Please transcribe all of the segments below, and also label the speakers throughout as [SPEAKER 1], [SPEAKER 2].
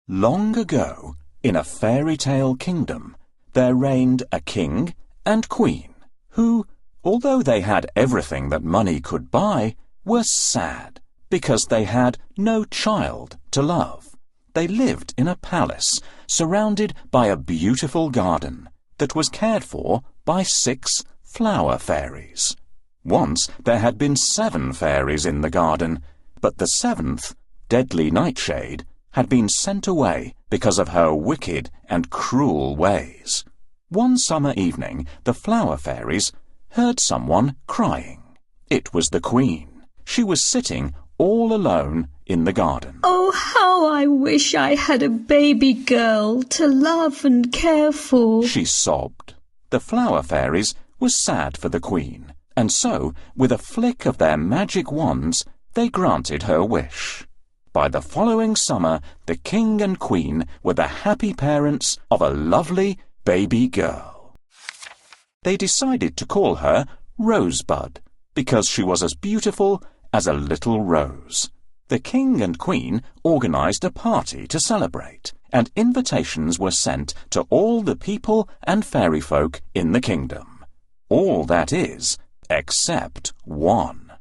[SPEAKER 1] Long ago, in a fairy tale kingdom, there reigned a king and queen who, although they had everything that money could buy, were sad because they had no child to love. They lived in a palace surrounded by a beautiful garden that was cared for by 6 flower fairies. Once there had been 7 fairies in the garden, but the 7th, Deadly Nightshade, had been sent away because of her wicked and cruel ways. One summer evening, the flower fairies heard someone crying. It was the Queen. She was sitting all alone in the garden.
[SPEAKER 2] Oh, how I wish I had a baby girl to love and care for,
[SPEAKER 1] she sobbed. The flower fairies were sad for the Queen, and so, with a flick of their magic wands, they granted her wish. By the following summer, the King and Queen were the happy parents of a lovely baby girl. They decided to call her Rosebud, because she was as beautiful as a little rose. The King and Queen organized a party to celebrate, and invitations were sent to all the people and fairy folk in the kingdom. All, that is, except one.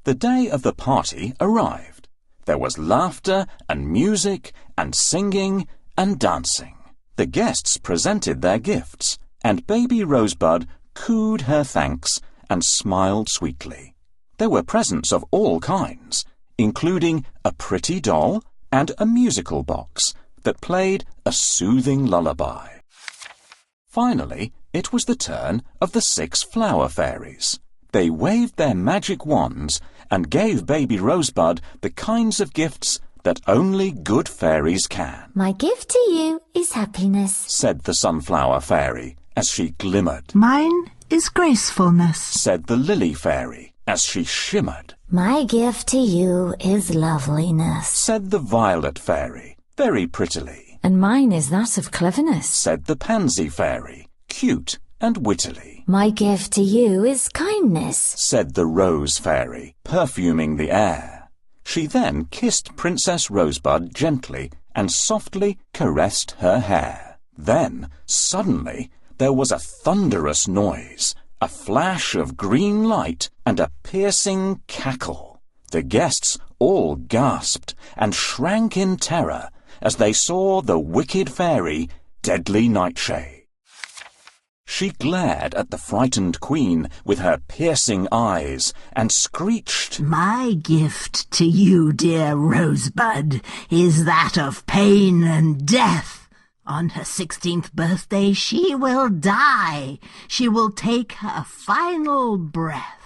[SPEAKER 1] The day of the party arrived. There was laughter and music and singing and dancing. The guests presented their gifts, and baby Rosebud cooed her thanks and smiled sweetly. There were presents of all kinds, including a pretty doll and a musical box that played a soothing lullaby. Finally, it was the turn of the 6 flower fairies. They waved their magic wands and gave baby Rosebud the kinds of gifts that only good fairies can.
[SPEAKER 3] My gift to you is happiness,
[SPEAKER 1] said the Sunflower Fairy as she glimmered.
[SPEAKER 4] Mine is gracefulness,
[SPEAKER 1] said the Lily Fairy as she shimmered.
[SPEAKER 3] My gift to you is loveliness,
[SPEAKER 1] said the Violet Fairy very prettily.
[SPEAKER 5] And mine is that of cleverness,
[SPEAKER 1] said the Pansy Fairy, cute and wittily.
[SPEAKER 3] My gift to you is kindness,
[SPEAKER 1] said the Rose Fairy, perfuming the air. She then kissed Princess Rosebud gently and softly caressed her hair. Then, suddenly, there was a thunderous noise, a flash of green light, and a piercing cackle. The guests all gasped and shrank in terror as they saw the wicked fairy, Deadly Nightshade. She glared at the frightened Queen with her piercing eyes and screeched,
[SPEAKER 4] My gift to you, dear Rosebud, is that of pain and death. On her 16th birthday she will die. She will take her final breath.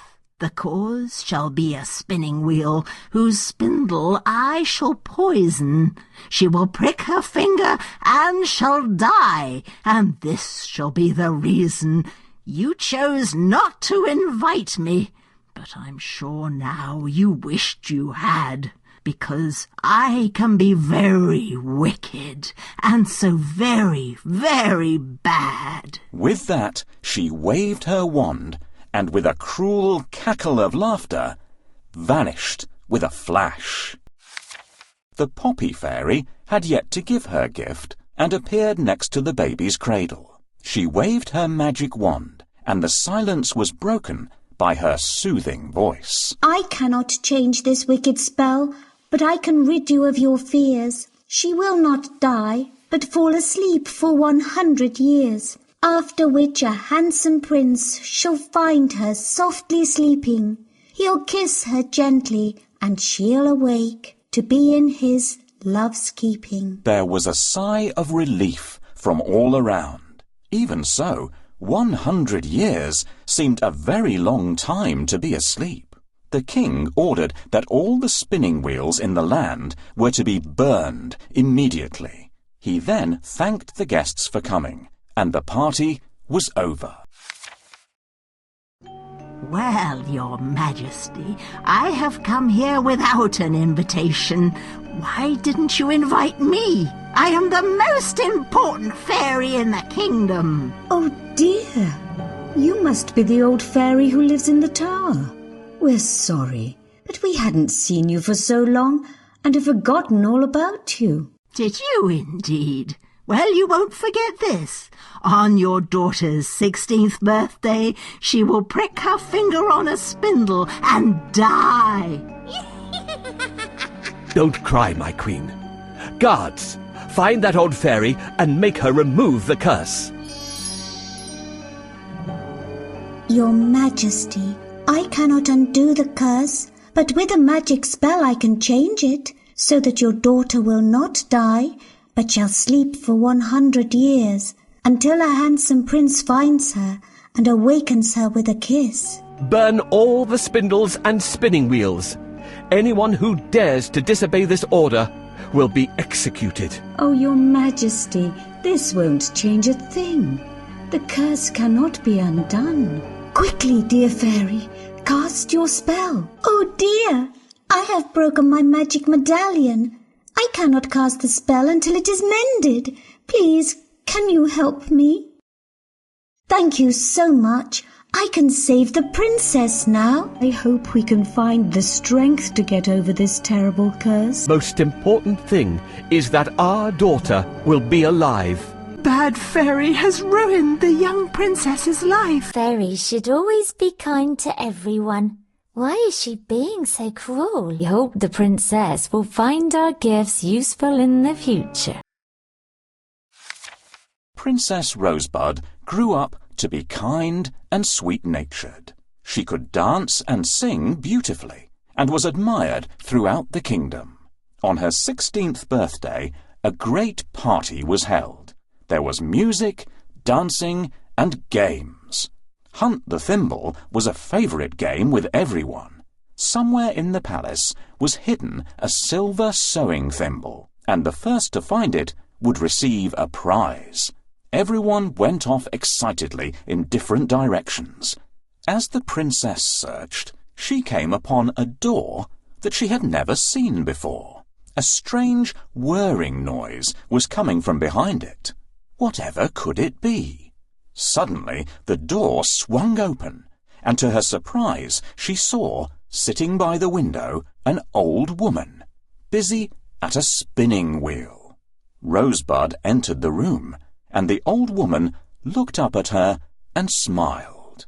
[SPEAKER 4] The cause shall be a spinning wheel, whose spindle I shall poison. She will prick her finger and shall die, and this shall be the reason. You chose not to invite me, but I'm sure now you wished you had, because I can be very wicked, and so very, very bad.
[SPEAKER 1] With that, she waved her wand, and with a cruel cackle of laughter, vanished with a flash. The Poppy Fairy had yet to give her gift, and appeared next to the baby's cradle. She waved her magic wand, and the silence was broken by her soothing voice.
[SPEAKER 2] I cannot change this wicked spell, but I can rid you of your fears. She will not die, but fall asleep for 100 years. After which a handsome prince shall find her softly sleeping. He'll kiss her gently, and she'll awake to be in his love's keeping.
[SPEAKER 1] There was a sigh of relief from all around. Even so, 100 years seemed a very long time to be asleep. The king ordered that all the spinning wheels in the land were to be burned immediately. He then thanked the guests for coming, and the party was over.
[SPEAKER 4] Well, Your Majesty, I have come here without an invitation. Why didn't you invite me? I am the most important fairy in the kingdom.
[SPEAKER 2] Oh dear, you must be the old fairy who lives in the tower. We're sorry, but we hadn't seen you for so long, and have forgotten all about you.
[SPEAKER 4] Did you indeed? Well, you won't forget this. On your daughter's 16th birthday, she will prick her finger on a spindle and die.
[SPEAKER 6] Don't cry, my queen. Guards, find that old fairy and make her remove the curse.
[SPEAKER 2] Your Majesty, I cannot undo the curse, but with a magic spell I can change it, so that your daughter will not die, but shall sleep for 100 years, until a handsome prince finds her and awakens her with a kiss.
[SPEAKER 6] Burn all the spindles and spinning wheels. Anyone who dares to disobey this order will be executed.
[SPEAKER 5] Oh, your Majesty, this won't change a thing. The curse cannot be undone.
[SPEAKER 2] Quickly, dear fairy, cast your spell. Oh dear, I have broken my magic medallion. I cannot cast the spell until it is mended. Please, can you help me? Thank you so much. I can save the princess now.
[SPEAKER 5] I hope we can find the strength to get over this terrible curse.
[SPEAKER 6] Most important thing is that our daughter will be alive.
[SPEAKER 4] Bad fairy has ruined the young princess's life.
[SPEAKER 3] Fairies should always be kind to everyone. Why is she being so cruel?
[SPEAKER 5] We hope the princess will find our gifts useful in the future.
[SPEAKER 1] Princess Rosebud grew up to be kind and sweet-natured. She could dance and sing beautifully, and was admired throughout the kingdom. On her 16th birthday, a great party was held. There was music, dancing, and games. Hunt the Thimble was a favourite game with everyone. Somewhere in the palace was hidden a silver sewing thimble, and the first to find it would receive a prize. Everyone went off excitedly in different directions. As the princess searched, she came upon a door that she had never seen before. A strange whirring noise was coming from behind it. Whatever could it be? Suddenly the door swung open, and to her surprise she saw, sitting by the window, an old woman, busy at a spinning wheel. Rosebud entered the room, and the old woman looked up at her and smiled.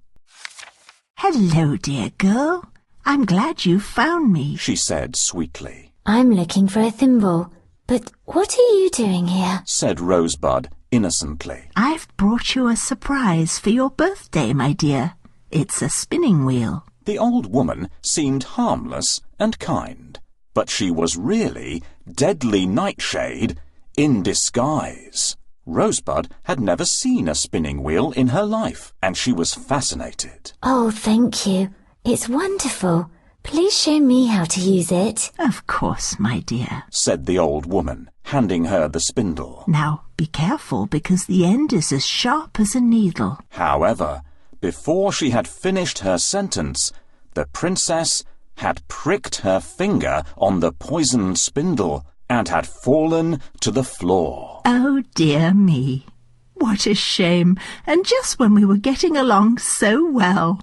[SPEAKER 4] Hello, dear girl. I'm glad you found me,
[SPEAKER 1] she said sweetly.
[SPEAKER 3] I'm looking for a thimble. But what are you doing here?
[SPEAKER 1] Said Rosebud innocently.
[SPEAKER 4] I've brought you a surprise for your birthday, my dear. It's a spinning wheel.
[SPEAKER 1] The old woman seemed harmless and kind, but she was really Deadly Nightshade in disguise. Rosebud had never seen a spinning wheel in her life, and she was fascinated.
[SPEAKER 3] Oh, thank you. It's wonderful. Please show me how to use it.
[SPEAKER 4] Of course, my dear,
[SPEAKER 1] said the old woman, handing her the spindle.
[SPEAKER 4] Now, be careful, because the end is as sharp as a needle.
[SPEAKER 1] However, before she had finished her sentence, the princess had pricked her finger on the poisoned spindle and had fallen to the floor.
[SPEAKER 4] Oh, dear me. What a shame, and just when we were getting along so well,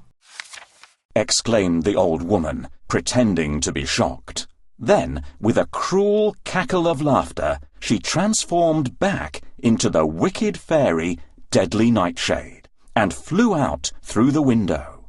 [SPEAKER 1] exclaimed the old woman, pretending to be shocked. Then, with a cruel cackle of laughter, she transformed back into the wicked fairy Deadly Nightshade and flew out through the window.